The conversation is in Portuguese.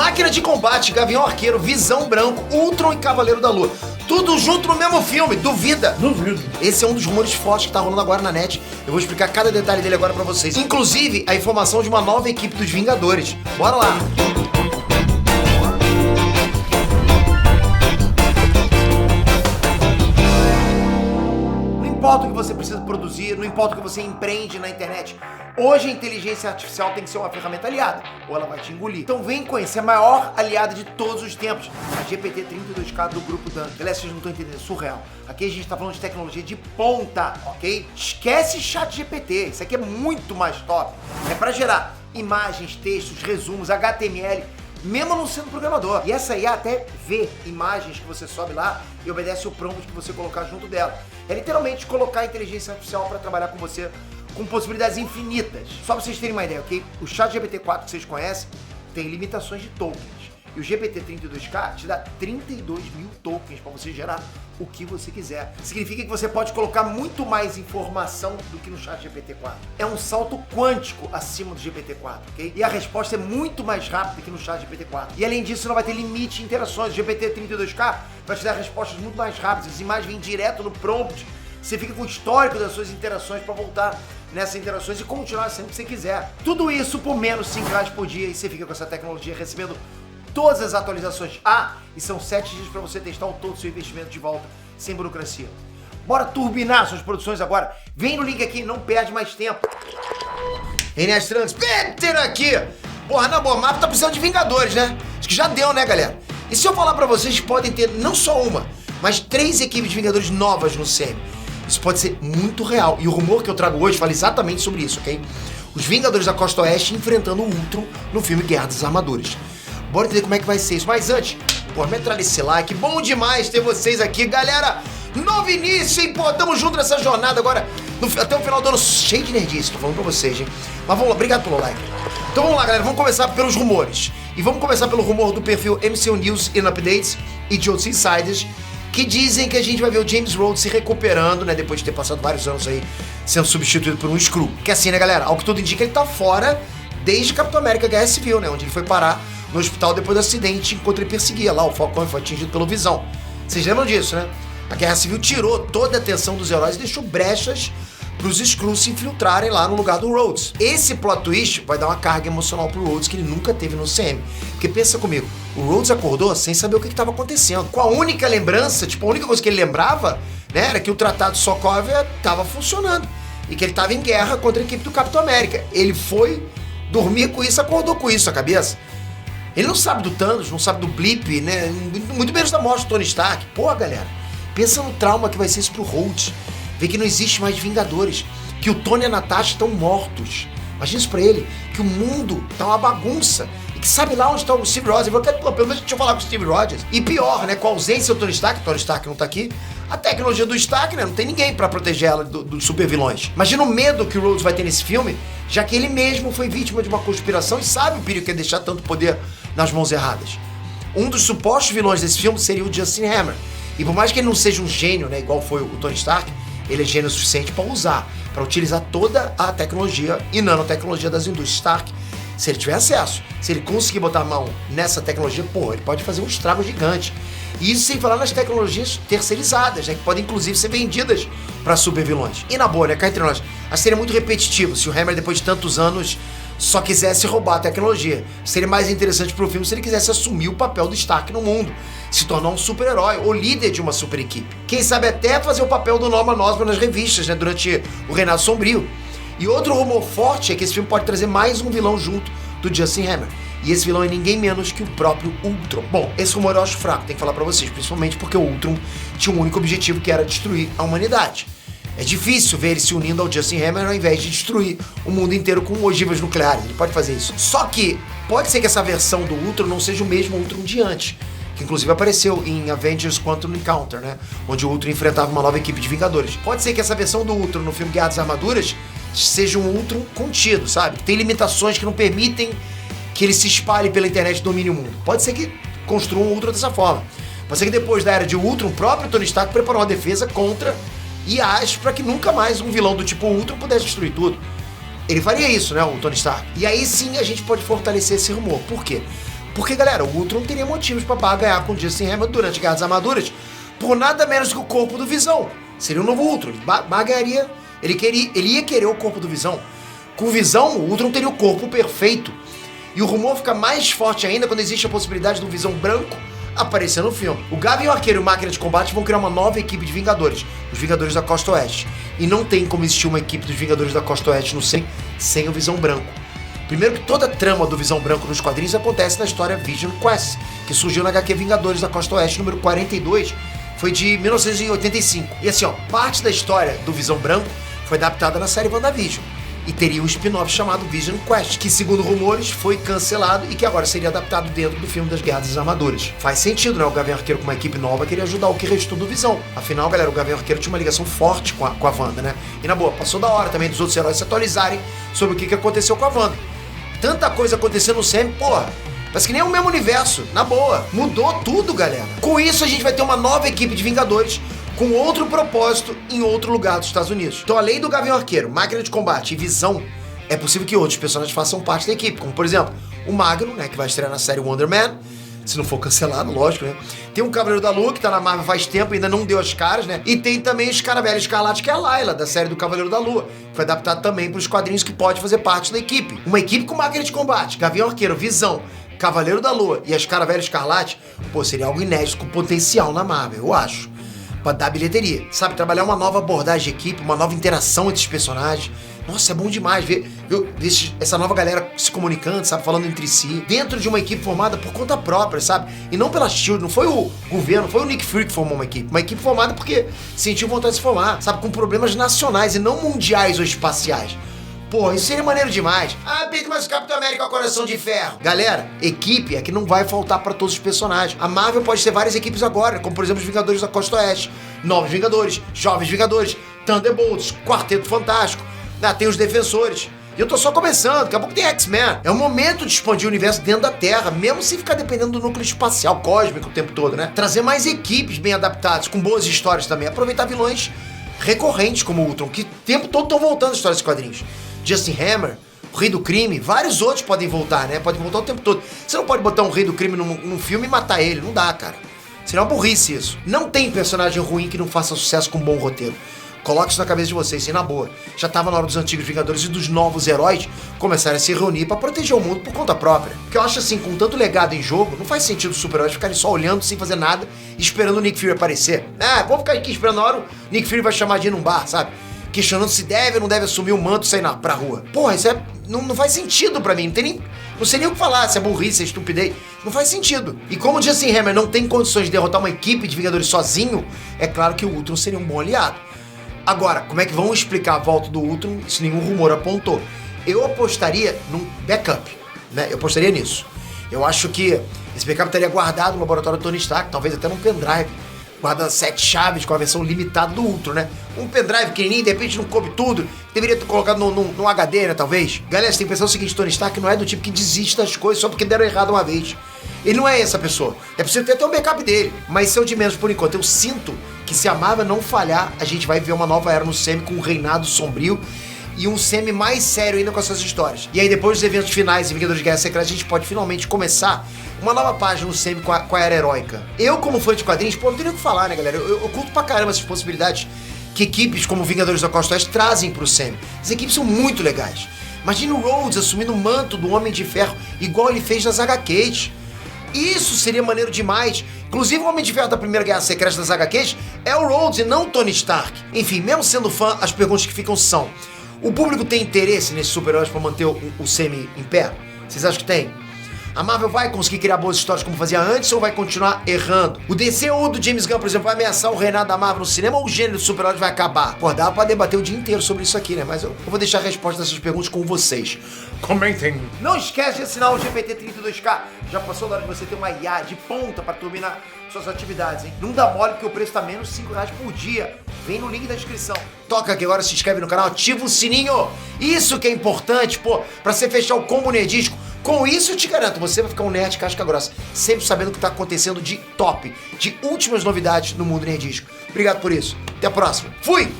Máquina de Combate, Gavião Arqueiro, Visão Branco, Ultron e Cavaleiro da Lua. Tudo junto no mesmo filme, duvida? Duvido. Esse é um dos rumores fortes que tá rolando agora na net. Eu vou explicar cada detalhe dele agora pra vocês. Inclusive, a informação de uma nova equipe dos Vingadores. Bora lá! Não importa o que você precisa produzir, não importa o que você empreende na internet. Hoje a inteligência artificial tem que ser uma ferramenta aliada, ou ela vai te engolir. Então vem conhecer a maior aliada de todos os tempos, a GPT-32K do grupo Dan. Galera, vocês não estão entendendo, é surreal. Aqui a gente tá falando de tecnologia de ponta, ok? Esquece chat GPT, isso aqui é muito mais top. É pra gerar imagens, textos, resumos, HTML, mesmo não sendo programador. E essa IA até vê imagens que você sobe lá e obedece o prompt que você colocar junto dela. É literalmente colocar a inteligência artificial para trabalhar com você com possibilidades infinitas. Só pra vocês terem uma ideia, ok? O chat GPT-4 que vocês conhecem tem limitações de tokens. E o GPT-32K te dá 32 mil tokens para você gerar o que você quiser. Significa que você pode colocar muito mais informação do que no chat GPT-4. É um salto quântico acima do GPT-4, ok? E a resposta é muito mais rápida que no chat GPT-4. E além disso, não vai ter limite de interações. O GPT-32K vai te dar respostas muito mais rápidas. As imagens vêm direto no prompt. Você fica com o histórico das suas interações para voltar nessas interações e continuar sempre que você quiser. Tudo isso por menos de R$5 por dia e você fica com essa tecnologia recebendo todas as atualizações. E são 7 dias para você testar todo o seu investimento de volta, sem burocracia. Bora turbinar suas produções agora. Vem no link aqui, não perde mais tempo. Enes Trunks, Peter aqui. Porra, na boa, mapa tá precisando de Vingadores, né? Acho que já deu, né, galera? E se eu falar pra vocês que podem ter não só uma, mas 3 equipes de Vingadores novas no CM? Isso pode ser muito real. E o rumor que eu trago hoje fala exatamente sobre isso, ok? Os Vingadores da Costa Oeste enfrentando o Ultron no filme Guerra das Armaduras. Bora entender como é que vai ser isso. Mas antes, pô, metralha esse like. Bom demais ter vocês aqui. Galera, novo início, hein? Pô, tamo junto nessa jornada agora. Até o final do ano, cheio de nerdice. Tô falando pra vocês, hein? Mas vamos lá, obrigado pelo like. Então vamos lá, galera. Vamos começar pelos rumores. E vamos começar pelo rumor do perfil MCU News and Updates e de outros insiders, que dizem que a gente vai ver o James Rhodes se recuperando, né, depois de ter passado vários anos aí sendo substituído por um Skrull. Que assim, né, galera, ao que tudo indica, ele tá fora desde Capitão América Guerra Civil, né, onde ele foi parar no hospital depois do acidente enquanto ele perseguia lá, o Falcão foi atingido pelo Visão. Vocês lembram disso, né? A Guerra Civil tirou toda a atenção dos heróis e deixou brechas pros Skrulls se infiltrarem lá no lugar do Rhodes. Esse plot twist vai dar uma carga emocional pro Rhodes que ele nunca teve no CM. Porque pensa comigo, o Rhodes acordou sem saber o que estava acontecendo. Com a única lembrança, tipo, a única coisa que ele lembrava, né, era que o Tratado Sokovia estava funcionando. E que ele estava em guerra contra a equipe do Capitão América. Ele foi dormir com isso, acordou com isso na cabeça. Ele não sabe do Thanos, não sabe do Blip, né, muito menos da morte do Tony Stark. Pô, galera, pensa no trauma que vai ser isso pro Rhodes. Ver que não existe mais Vingadores, que o Tony e a Natasha estão mortos. Imagina isso pra ele, que o mundo tá uma bagunça. E que sabe lá onde tá o Steve Rogers. Ele falou, pelo menos deixa eu falar com o Steve Rogers. E pior, né, com a ausência do Tony Stark, não tá aqui, a tecnologia do Stark, né, não tem ninguém pra proteger ela dos super vilões. Imagina o medo que o Rhodes vai ter nesse filme, já que ele mesmo foi vítima de uma conspiração e sabe o perigo que é deixar tanto poder nas mãos erradas. Um dos supostos vilões desse filme seria o Justin Hammer. E por mais que ele não seja um gênio, né, igual foi o Tony Stark, ele é gênio o suficiente para usar, para utilizar toda a tecnologia e nanotecnologia das indústrias Stark. Se ele tiver acesso, se ele conseguir botar a mão nessa tecnologia, pô, ele pode fazer um estrago gigante. E isso sem falar nas tecnologias terceirizadas, né, que podem inclusive ser vendidas para super vilões. E na boa, né, cá entre nós, acho que seria muito repetitivo se o Hammer, depois de tantos anos, só quisesse roubar a tecnologia. Seria mais interessante pro filme se ele quisesse assumir o papel do Stark no mundo, se tornar um super-herói ou líder de uma super equipe. Quem sabe até fazer o papel do Norman Osborn nas revistas, né, durante o Reinado Sombrio. E outro rumor forte é que esse filme pode trazer mais um vilão junto do Justin Hammer. E esse vilão é ninguém menos que o próprio Ultron. Bom, esse rumor eu acho fraco, tem que falar pra vocês, principalmente porque o Ultron tinha um único objetivo, que era destruir a humanidade. É difícil ver ele se unindo ao Justin Hammer ao invés de destruir o mundo inteiro com ogivas nucleares. Ele pode fazer isso. Só que pode ser que essa versão do Ultron não seja o mesmo Ultron de antes, que inclusive apareceu em Avengers Quantum Encounter, né? Onde o Ultron enfrentava uma nova equipe de Vingadores. Pode ser que essa versão do Ultron no filme Guerra das Armaduras seja um Ultron contido, sabe? Tem limitações que não permitem que ele se espalhe pela internet e domine o mundo. Pode ser que construam um Ultron dessa forma. Pode ser que depois da era de Ultron, o próprio Tony Stark preparou uma defesa contra IAs para que nunca mais um vilão do tipo Ultron pudesse destruir tudo. Ele faria isso, né, o Tony Stark. E aí sim a gente pode fortalecer esse rumor. Por quê? Porque, galera, o Ultron teria motivos pra barganhar com o Justin Hammer durante a Guerra das Armaduras por nada menos que o corpo do Visão. Seria o novo Ultron. Ele barganharia. Ele ia querer o corpo do Visão. Com o Visão, o Ultron teria o corpo perfeito. E o rumor fica mais forte ainda quando existe a possibilidade do Visão branco aparecer no filme. O Gavião Arqueiro e o Máquina de Combate vão criar uma nova equipe de Vingadores, os Vingadores da Costa Oeste. E não tem como existir uma equipe dos Vingadores da Costa Oeste no sem o Visão branco. Primeiro que toda a trama do Visão branco nos quadrinhos acontece na história Vision Quest, que surgiu na HQ Vingadores da Costa Oeste, número 42, foi de 1985. E assim, ó, parte da história do Visão branco foi adaptada na série WandaVision. E teria um spin-off chamado Vision Quest, que segundo rumores foi cancelado e que agora seria adaptado dentro do filme das Guerras das Armaduras. Faz sentido, né? O Gavião Arqueiro com uma equipe nova queria ajudar o que restou do Visão. Afinal, galera, o Gavião Arqueiro tinha uma ligação forte com a Wanda, né? E na boa, passou da hora também dos outros heróis se atualizarem sobre o que aconteceu com a Wanda. Tanta coisa acontecendo no CM, porra, parece que nem é o mesmo universo, na boa. Mudou tudo, galera. Com isso, a gente vai ter uma nova equipe de Vingadores com outro propósito em outro lugar dos Estados Unidos. Então, além do Gavião Arqueiro, Máquina de Combate e Visão, é possível que outros personagens façam parte da equipe, como, por exemplo, o Magno, né, que vai estrear na série Wonder Man, se não for cancelado, lógico, né? Tem um Cavaleiro da Lua, que tá na Marvel faz tempo, ainda não deu as caras, né? E tem também os Caravela Escarlate, que é a Layla, da série do Cavaleiro da Lua, que foi adaptado também pros quadrinhos, que pode fazer parte da equipe. Uma equipe com Máquina de Combate, Gavião Arqueiro, Visão, Cavaleiro da Lua e as Caravela Escarlate, pô, seria algo inédito com potencial na Marvel, eu acho. Pra dar bilheteria, sabe? Trabalhar uma nova abordagem de equipe, uma nova interação entre os personagens. Nossa, é bom demais ver essa nova galera se comunicando, sabe? Falando entre si, dentro de uma equipe formada por conta própria, sabe? E não pela SHIELD, não foi o governo, não foi o Nick Fury que formou uma equipe. Uma equipe formada porque sentiu vontade de se formar, sabe? Com problemas nacionais e não mundiais ou espaciais. Pô, isso seria maneiro demais. Ah, Peter, mas o Capitão América é o coração de ferro. Galera, equipe é que não vai faltar pra todos os personagens. A Marvel pode ter várias equipes agora, como por exemplo os Vingadores da Costa Oeste, Novos Vingadores, Jovens Vingadores, Thunderbolts, Quarteto Fantástico. Ah, tem os Defensores. E eu tô só começando, daqui a pouco tem X-Men. É o momento de expandir o universo dentro da Terra, mesmo sem ficar dependendo do núcleo espacial cósmico o tempo todo, né? Trazer mais equipes bem adaptadas, com boas histórias também. Aproveitar vilões recorrentes como o Ultron, que o tempo todo estão voltando as histórias de quadrinhos. Justin Hammer, o Rei do Crime, vários outros podem voltar, né? Podem voltar o tempo todo. Você não pode botar um Rei do Crime num filme e matar ele, não dá, cara. Seria uma burrice isso. Não tem personagem ruim que não faça sucesso com um bom roteiro. Coloque isso na cabeça de vocês, sim, na boa. Já tava na hora dos antigos Vingadores e dos novos heróis começarem a se reunir pra proteger o mundo por conta própria. Porque eu acho assim, com tanto legado em jogo, não faz sentido os super-heróis ficarem só olhando sem fazer nada e esperando o Nick Fury aparecer. Ah, vamos ficar aqui esperando a hora o Nick Fury vai chamar de ir num bar, sabe? Questionando se deve ou não deve assumir o manto e sair pra rua. Porra, isso não faz sentido pra mim. Não sei nem o que falar, se é burrice, se é estupidez. Não faz sentido. E como o Justin Hammer não tem condições de derrotar uma equipe de Vingadores sozinho, é claro que o Ultron seria um bom aliado. Agora, como é que vão explicar a volta do Ultron? Isso nenhum rumor apontou. Eu apostaria num backup, né? Eu apostaria nisso. Eu acho que esse backup estaria guardado no laboratório do Tony Stark, talvez até num pendrive. Guarda 7 chaves com a versão limitada do Ultron, né? Um pendrive pequenininho, de repente não coube tudo. Deveria ter colocado num HD, né, talvez. Galera, você tem que pensar o seguinte, Tony Stark não é do tipo que desiste das coisas só porque deram errado uma vez. Ele não é essa pessoa. É preciso ter até um backup dele. Mas isso é o de menos por enquanto. Eu sinto que se a Marvel não falhar, a gente vai ver uma nova era no CM com um reinado sombrio e um CM mais sério ainda com essas histórias. E aí depois dos eventos finais em Vingadores de Guerra Secreta, a gente pode finalmente começar uma nova página no CM com a era heróica. Eu, como fã de quadrinhos, pô, não tem nem o que falar, né, galera? Eu curto pra caramba essas possibilidades que equipes como Vingadores da Costa Oeste trazem pro CM. As equipes são muito legais. Imagina o Rhodes assumindo o manto do Homem de Ferro, igual ele fez nas HQs. Isso seria maneiro demais. Inclusive, o Homem de Ferro da Primeira Guerra Secreta das HQs é o Rhodes e não o Tony Stark. Enfim, mesmo sendo fã, as perguntas que ficam são: o público tem interesse nesses super-heróis pra manter o CM em pé? Vocês acham que tem? A Marvel vai conseguir criar boas histórias como fazia antes ou vai continuar errando? O DCU do James Gunn, por exemplo, vai ameaçar o reinado da Marvel no cinema ou o gênero dos super-heróis vai acabar? Pô, dá pra debater o dia inteiro sobre isso aqui, né? Mas eu vou deixar a resposta dessas perguntas com vocês. Comentem! Não esquece de assinar o GPT-32K. Já passou da hora de você ter uma IA de ponta pra turbinar suas atividades, hein? Não dá mole porque o preço tá menos de R$5 por dia. Vem no link da descrição. Toca aqui agora, se inscreve no canal, ativa o sininho. Isso que é importante, pô, pra você fechar o combo nerdístico. Com isso eu te garanto, você vai ficar um nerd casca grossa, sempre sabendo o que tá acontecendo de top, de últimas novidades no mundo nerdístico. Obrigado por isso. Até a próxima. Fui!